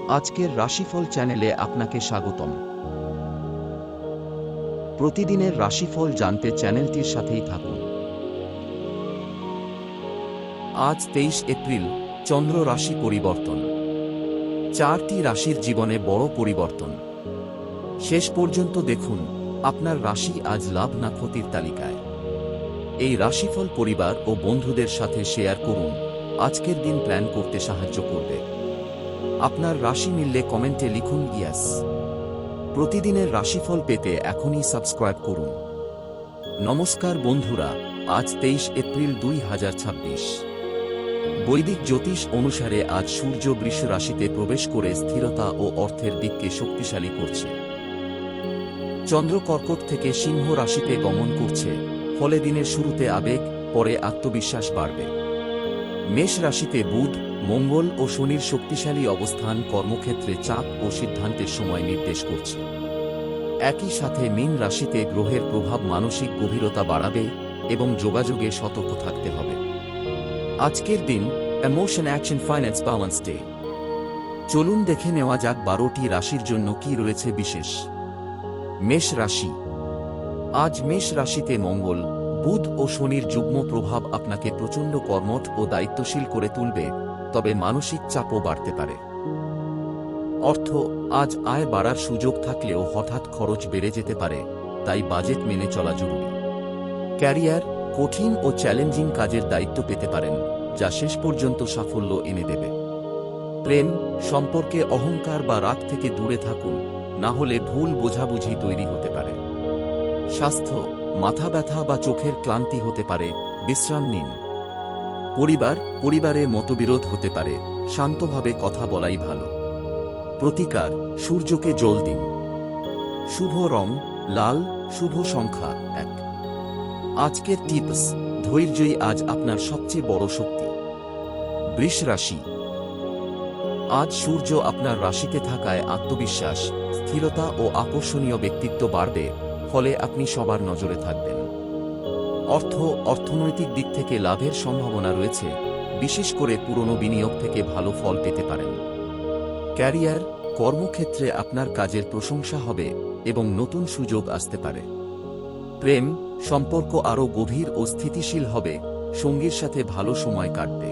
আজকের রাশিফল চ্যানেলে আপনাকে স্বাগতম। প্রতিদিনের রাশিফল জানতে চ্যানেলটির সাথেই থাকুন। আজ 23 এপ্রিল, চন্দ্র রাশি পরিবর্তন। 4টি রাশির জীবনে বড় পরিবর্তন। শেষ পর্যন্ত দেখুন আপনার রাশি আজ লাভ না ক্ষতির তালিকায়। এই রাশিফল পরিবার ও বন্ধুদের সাথে শেয়ার করুন, আজকের দিন প্ল্যান করতে সাহায্য করবে। আপনার রাশি মিললে কমেন্টে লিখুন ইয়েস। প্রতিদিনের রাশিফল পেতে এখনই সাবস্ক্রাইব করুন। নমস্কার বন্ধুরা, আজ 23 এপ্রিল 2026। বৈদিক জ্যোতিষ অনুসারে আজ সূর্য বৃষ রাশিতে প্রবেশ করে স্থিরতা ও অর্থের দিককে শক্তিশালী করছে। চন্দ্র কর্কট থেকে সিংহ রাশিতে গমন করছে, ফলে দিনের শুরুতে আবেগ, পরে আত্মবিশ্বাস বাড়বে। মেষ রাশিতে বুধ, মঙ্গল ও শনির শক্তিশালী অবস্থান কর্মক্ষেত্রে চাপ ও সিদ্ধান্তের সময় নির্দেশ করছে। একই সাথে মীন রাশিতে গ্রহের প্রভাব মানসিক গভীরতা বাড়াবে এবং যোগাযোগে সতর্ক থাকতে হবে। আজকের দিন emotion action finance balance day. চলুন দেখে নেওয়া যাক 12টি রাশির জন্য কি রয়েছে বিশেষ। মেষ রাশি। আজ মেষ রাশিতে মঙ্গল, বুধ ও শনির যুগ্ম প্রভাব আপনাকে প্রচণ্ড কর্মঠ ও দায়িত্বশীল করে তুলবে, তবে মানসিক চাপও বাড়তে পারে। অর্থ। আজ আয় বাড়ার সুযোগ থাকলেও হঠাৎ খরচ বেড়ে যেতে পারে, তাই বাজেট মেনে চলা জরুরি। ক্যারিয়ার। কঠিন ও চ্যালেঞ্জিং কাজের দায়িত্ব পেতে পারেন, যা শেষ পর্যন্ত সাফল্য এনে দেবে। প্রেম। সম্পর্কে অহংকার বা রাগ থেকে দূরে থাকুন, না হলে ভুল বোঝাবুঝি তৈরি হতে পারে। স্বাস্থ্য। মাথা ব্যথা বা চোখের ক্লান্তি হতে পারে, বিশ্রাম নিন। পরিবারে মতবিরোধ হতে পারে, শান্তভাবে কথা বলাই ভালো। প্রতিকার। সূর্যকে জল দিন। শুভ রং লাল, শুভ সংখ্যা 1। আজকের টিপস। ধৈর্যই আজ আপনার সবচেয়ে বড় শক্তি। বৃষ রাশি। আজ সূর্য আপনার রাশিতে থাকায় আত্মবিশ্বাস, স্থিরতা ও আকর্ষণীয় ব্যক্তিত্ব বাড়বে, ফলে আপনি সবার নজরে থাকবেন। অর্থনৈতিক দিক থেকে লাভের সম্ভাবনা রয়েছে, বিশেষ করে পুরনো বিনিয়োগ থেকে ভালো ফল পেতে পারেন। ক্যারিয়ার। কর্মক্ষেত্রে আপনার কাজের প্রশংসা হবে এবং নতুন সুযোগ আসতে পারে। প্রেম। সম্পর্ক আরও গভীর ও স্থিতিশীল হবে, সঙ্গীর সাথে ভালো সময় কাটবে।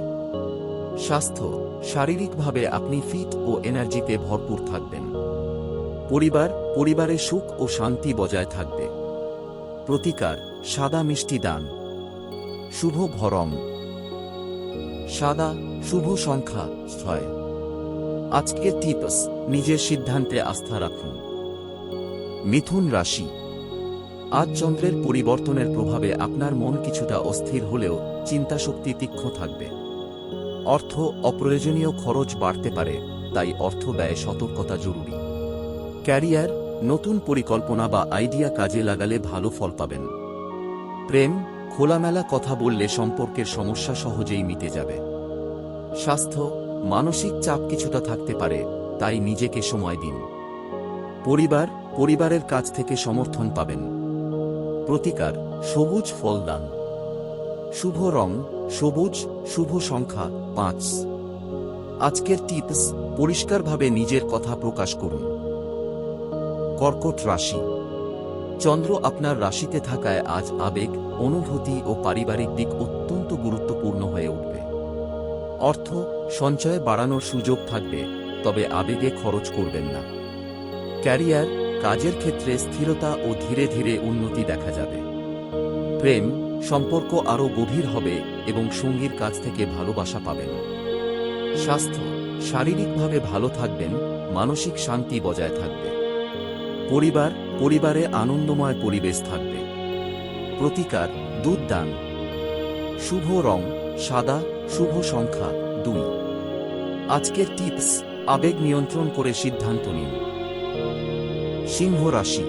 স্বাস্থ্য। শারীরিকভাবে আপনি ফিট ও এনার্জিতে ভরপুর থাকবেন। পরিবারে সুখ ও শান্তি বজায় থাকবে। প্রতিকার। সাদা মিষ্টি দান। শুভ রং সাদা, শুভ সংখ্যা 6। আজকের টিপস। নিজের সিদ্ধান্তে আস্থা রাখুন। মিথুন রাশি। আজ চন্দ্রের পরিবর্তনের প্রভাবে আপনার মন কিছুটা অস্থির হলেও চিন্তাশক্তি তীক্ষ্ণ থাকবে। অপ্রয়োজনীয় খরচ বাড়তে পারে, তাই অর্থ ব্যয়ে সতর্কতা জরুরি। ক্যারিয়ার। নতুন পরিকল্পনা বা আইডিয়া কাজে লাগালে ভালো ফল পাবেন। প্রেম। খোলামেলা কথা বললে সম্পর্কের সমস্যা সহজেই মিটে যাবে। স্বাস্থ্য। মানসিক চাপ কিছুটা থাকতে পারে, তাই নিজেকে সময় দিন। পরিবারের কাছ থেকে সমর্থন পাবেন। প্রতিকার। সবুজ ফল দান। শুভ রং সবুজ, শুভ সংখ্যা 5। আজকের টিপস। পরিষ্কারভাবে নিজের কথা প্রকাশ করুন। কর্কট রাশি। চন্দ্র আপনার রাশিতে থাকায় আজ আবেগ, অনুভূতি ও পারিবারিক দিক অত্যন্ত গুরুত্বপূর্ণ হয়ে উঠবে। সঞ্চয় বাড়ানোর সুযোগ থাকবে, তবে আবেগে খরচ করবেন না। ক্যারিয়ার। কাজের ক্ষেত্রে স্থিরতা ও ধীরে ধীরে উন্নতি দেখা যাবে। প্রেম। সম্পর্ক আরও গভীর হবে এবং সঙ্গীর কাছ থেকে ভালোবাসা পাবেন। স্বাস্থ্য। শারীরিকভাবে ভালো থাকবেন, মানসিক শান্তি বজায় থাকবে। পরিবারে আনন্দময় পরিবেশ থাকবে। প্রতিকার। দুধ দান। শুভ রং সাদা, শুভ সংখ্যা 2। আজকের টিপস। আবেগ নিয়ন্ত্রণ করে সিদ্ধান্ত নিন। সিংহ রাশি।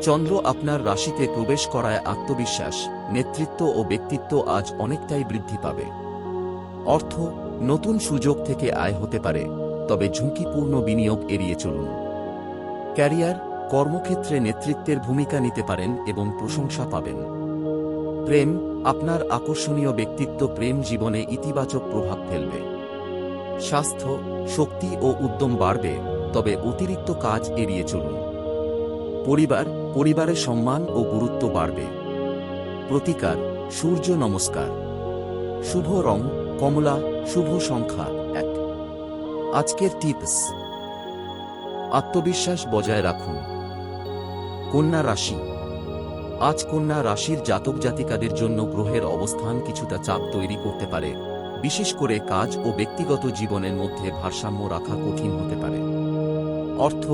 চন্দ্র আপনার রাশিতে প্রবেশ করায় আত্মবিশ্বাস, নেতৃত্ব ও ব্যক্তিত্ব আজ অনেকটাই বৃদ্ধি পাবে। নতুন সুযোগ থেকে আয় হতে পারে, তবে ঝুঁকিপূর্ণ বিনিয়োগ এড়িয়ে চলুন। ক্যারিয়ার। কর্মক্ষেত্রে নেতৃত্বের ভূমিকা নিতে পারেন এবং প্রশংসা পাবেন। প্রেম। আপনার আকর্ষণীয় ব্যক্তিত্ব প্রেম জীবনে ইতিবাচক প্রভাব ফেলবে। স্বাস্থ্য, শক্তি ও উদ্যম বাড়বে, তবে অতিরিক্ত কাজ এড়িয়ে চলুন। পরিবারের সম্মান ও গুরুত্ব বাড়বে। প্রতিকার, সূর্য নমস্কার। শুভ রং কমলা, শুভ সংখ্যা 1। আজকের টিপস: আত্মবিশ্বাস বজায় রাখুন। কন্যা রাশি। আজ কন্যা রাশির জাতক জাতিকাদের জন্য গ্রহের অবস্থান কিছুটা চাপ তৈরি করতে পারে, বিশেষ করে কাজ ও ব্যক্তিগত জীবনের মধ্যে ভারসাম্য রাখা কঠিন হতে পারে। অর্থ,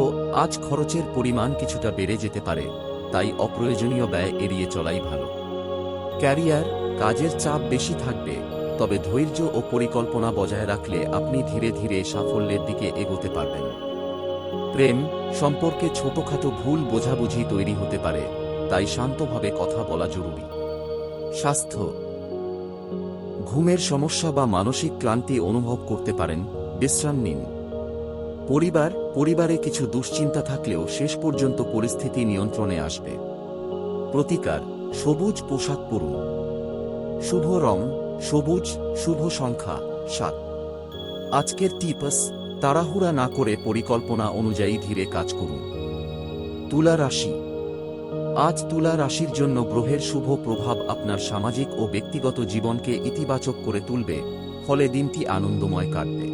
আজ খরচের পরিমাণ কিছুটা বেড়ে যেতে পারে, তাই অপ্রয়োজনীয় ব্যয় এড়িয়ে চলাই ভালো। ক্যারিয়ার, কাজের চাপ বেশি থাকবে, তবে ধৈর্য ও পরিকল্পনা বজায় রাখলে আপনি ধীরে ধীরে সাফল্যের দিকে এগোতে পারবেন। প্রেম, সম্পর্কে ছোটখাটো ভুল বোঝাবুঝি তৈরি হতে পারে, তাই শান্তভাবে কথা বলা জরুরি। স্বাস্থ্য, ঘুমের সমস্যা বা মানসিক ক্লান্তি অনুভব করতে পারেন, বিশ্রাম নিন। পরিবারে কিছু দুশ্চিন্তা থাকলেও শেষ পর্যন্ত পরিস্থিতি নিয়ন্ত্রণে আসবে। প্রতিকার, সবুজ পোশাক পরুন। শুভ রং সবুজ, শুভ সংখ্যা 7। আজকের টিপস: তাড়াহুড়া না করে পরিকল্পনা অনুযায়ী ধীরে কাজ করুন। তুলা রাশি। আজ তুলা রাশির জন্য গ্রহের শুভ প্রভাব আপনার সামাজিক ও ব্যক্তিগত জীবনকে ইতিবাচক করে তুলবে, ফলে দিনটি আনন্দময় কাটবে।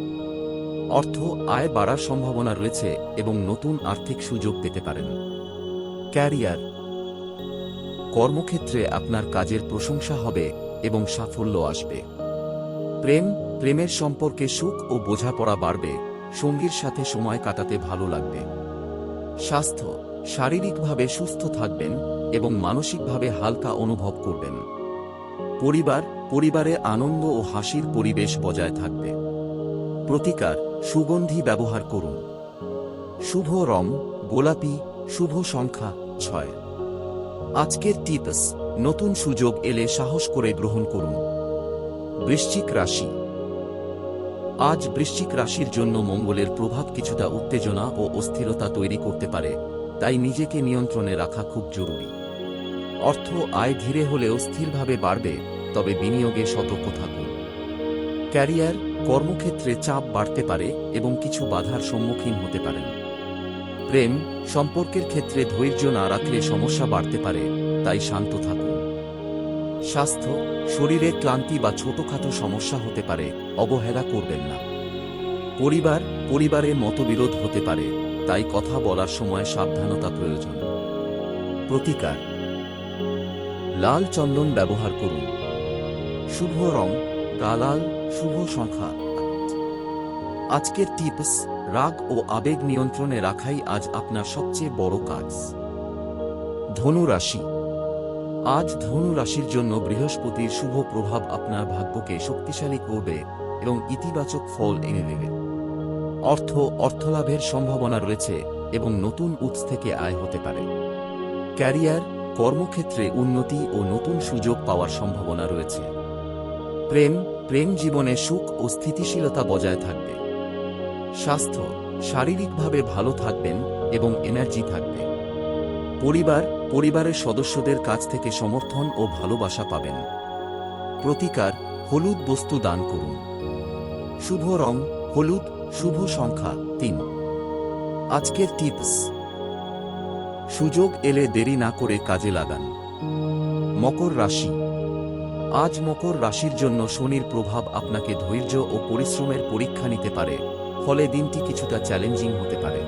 অর্থ, আয় বাড়ার সম্ভাবনা রয়েছে এবং নতুন আর্থিক সুযোগ পেতে পারেন। ক্যারিয়ার, কর্মক্ষেত্রে আপনার কাজের প্রশংসা হবে এবং সাফল্য আসবে। প্রেমের সম্পর্কে সুখ ও বোঝাপড়া বাড়বে, সঙ্গীর সাথে সময় কাটাতে ভালো লাগবে। স্বাস্থ্য, শারীরিকভাবে সুস্থ থাকবেন এবং মানসিকভাবে হালকা অনুভব করবেন। পরিবারে আনন্দ ও হাসির পরিবেশ বজায় থাকবে। প্রতিকার, সুগন্ধি ব্যবহার করুন। শুভ রং গোলাপি, শুভ সংখ্যা 6। আজকের টিপস: নতুন সুযোগ এলে সাহস করে গ্রহণ করুন। বৃশ্চিক রাশি। আজ বৃশ্চিক রাশির জন্য মঙ্গলের প্রভাব কিছুটা উত্তেজনা ও অস্থিরতা তৈরি করতে পারে, তাই নিজেকে নিয়ন্ত্রণে রাখা খুব জরুরি। অর্থ, আয় ধীরে হলেও স্থিরভাবে বাড়বে, তবে বিনিয়োগে সতর্ক থাকুন। ক্যারিয়ার, কর্মক্ষেত্রে চাপ বাড়তে পারে এবং কিছু বাধার সম্মুখীন হতে পারেন। প্রেম, সম্পর্কের ক্ষেত্রে ধৈর্য না রাখলে সমস্যা বাড়তে পারে, তাই শান্ত থাকুন। স্বাস্থ্য, শরীরে ক্লান্তি বা ছোটখাটো সমস্যা হতে পারে, অবহেলা করবেন না। পরিবারে মতবিরোধ হতে পারে, তাই কথা বলার সময় সাবধানতা প্রয়োজন। প্রতিকার, লাল চন্দন ব্যবহার করুন। শুভ রং লাল, শুভ সংখ্যা 8। আজকের টিপস: রাগ ও আবেগ নিয়ন্ত্রণে রাখাই আজ আপনার সবচেয়ে বড় কাজ। ধনু রাশি। আজ ধনু রাশির জন্য বৃহস্পতির শুভ প্রভাব আপনার ভাগ্যকে শক্তিশালী করবে এবং ইতিবাচক ফল এনে দেবে। অর্থলাভের সম্ভাবনা রয়েছে এবং নতুন উৎস থেকে আয় হতে পারে। ক্যারিয়ার, কর্মক্ষেত্রে উন্নতি ও নতুন সুযোগ পাওয়ার সম্ভাবনা রয়েছে। প্রেম জীবনে সুখ ও স্থিতিশীলতা বজায় থাকবে। স্বাস্থ্য, শারীরিকভাবে ভালো থাকবেন এবং এনার্জি থাকবে। পরিবারের সদস্যদের কাছ থেকে সমর্থন ও ভালোবাসা পাবেন। প্রতিকার, হলুদ বস্তু দান করুন। শুভ রং হলুদ, শুভ সংখ্যা 3। আজকের টিপস: সুযোগ এলে দেরি না করে কাজে লাগান। মকর রাশি। আজ মকর রাশির জন্য শনির প্রভাব আপনাকে ধৈর্য ও পরিশ্রমের পরীক্ষা নিতে পারে, ফলে দিনটি কিছুটা চ্যালেঞ্জিং হতে পারে।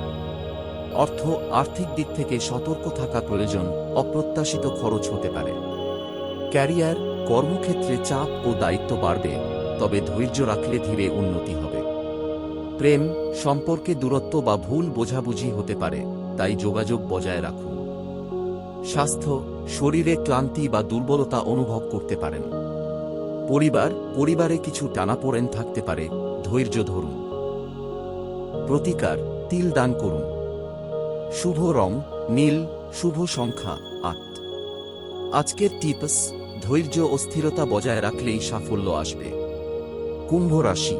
আর্থিক দিক থেকে সতর্ক থাকা প্রয়োজন, অপ্রত্যাশিত খরচ হতে পারে। ক্যারিয়ার, কর্মক্ষেত্রে চাপ ও দায়িত্ব বাড়বে, তবে ধৈর্য রাখলে ধীরে উন্নতি হবে। প্রেম, সম্পর্কে দূরত্ব বা ভুল বোঝাবুঝি হতে পারে, তাই যোগাযোগ বজায় রাখুন। স্বাস্থ্য, শরীরে ক্লান্তি বা দুর্বলতা অনুভব করতে পারেন। পরিবারে কিছু টানাপোড়েন থাকতে পারে, ধৈর্য ধরুন। প্রতিকার, তিল দান করুন। শুভ রং নীল, শুভ সংখ্যা 8। আজকের টিপস: ধৈর্য ও স্থিরতা বজায় রাখলেই সাফল্য আসবে। কুম্ভ রাশি।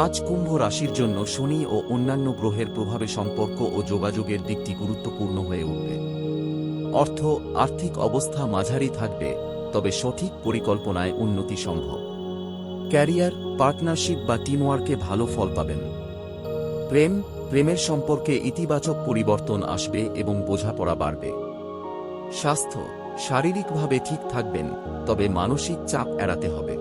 আজ কুম্ভ রাশির জন্য শনি ও অন্যান্য গ্রহের প্রভাবে সম্পর্ক ও যোগাযোগের দিকটি গুরুত্বপূর্ণ হয়ে উঠবে। আর্থিক অবস্থা মাঝারি থাকবে, তবে সঠিক পরিকল্পনায় উন্নতি সম্ভব। ক্যারিয়ার, পার্টনারশিপ বা টিমওয়ার্কে ভালো ফল পাবেন। প্রেমের সম্পর্কে ইতিবাচক পরিবর্তন আসবে এবং বোঝাপড়া বাড়বে। স্বাস্থ্য, শারীরিকভাবে ঠিক থাকবেন, তবে মানসিক চাপ এড়াতে হবে।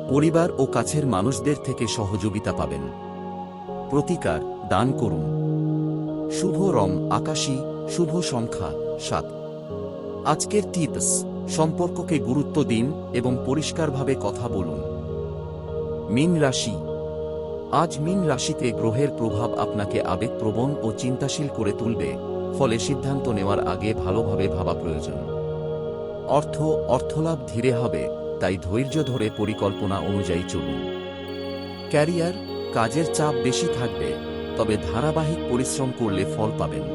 পরিবার ও কাছের মানুষদের থেকে সহযোগিতা পাবেন। প্রতিকার, দান করুন। শুভ রং আকাশী, শুভ সংখ্যা 7। আজকের টিপস, সম্পর্ককে গুরুত্ব দিন এবং পরিষ্কারভাবে কথা বলুন। মীন রাশি। আজ মীন রাশিতে গ্রহের প্রভাব আপনাকে আবেগপ্রবণ ও চিন্তাশীল করে তুলবে, ফলে সিদ্ধান্ত নেওয়ার আগে ভালোভাবে ভাবা প্রয়োজন। অর্থলাভ ধীরে হবে, তাই ধৈর্য ধরে পরিকল্পনা অনুযায়ী চলুন। ক্যারিয়ার, কাজের চাপ বেশি থাকবে, তবে ধারাবাহিক পরিশ্রম করলে ফল পাবেন।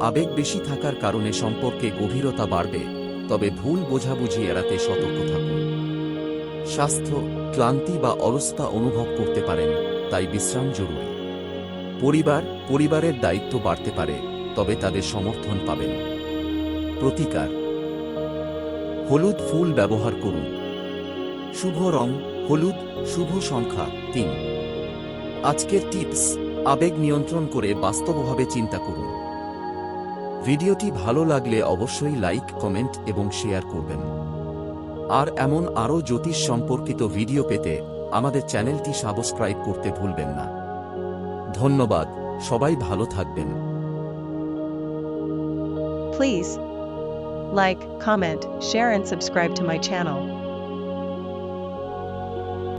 আবেগ বেশি থাকার কারণে সম্পর্কে গভীরতা বাড়বে, তবে ভুল বোঝাবুঝি এড়াতে সতর্ক থাকুন। স্বাস্থ্য, ক্লান্তি বা অলসতা অনুভব করতে পারেন, তাই বিশ্রাম জরুরি। পরিবারের দায়িত্ব বাড়তে পারে, তবে তাদের সমর্থন পাবেন। প্রতিকার, হলুদ ফুল ব্যবহার করুন। শুভ রং হলুদ, শুভ সংখ্যা 3। আজকের টিপস, আবেগ নিয়ন্ত্রণ করে বাস্তবভাবে চিন্তা করুন। ভিডিওটি ভালো লাগলে অবশ্যই লাইক, কমেন্ট এবং শেয়ার করবেন। আর এমন আরও জ্যোতিষ সম্পর্কিত ভিডিও পেতে আমাদের চ্যানেলটি সাবস্ক্রাইব করতে ভুলবেন না। ধন্যবাদ, সবাই ভালো থাকবেন। Please like, comment, share and subscribe to my channel.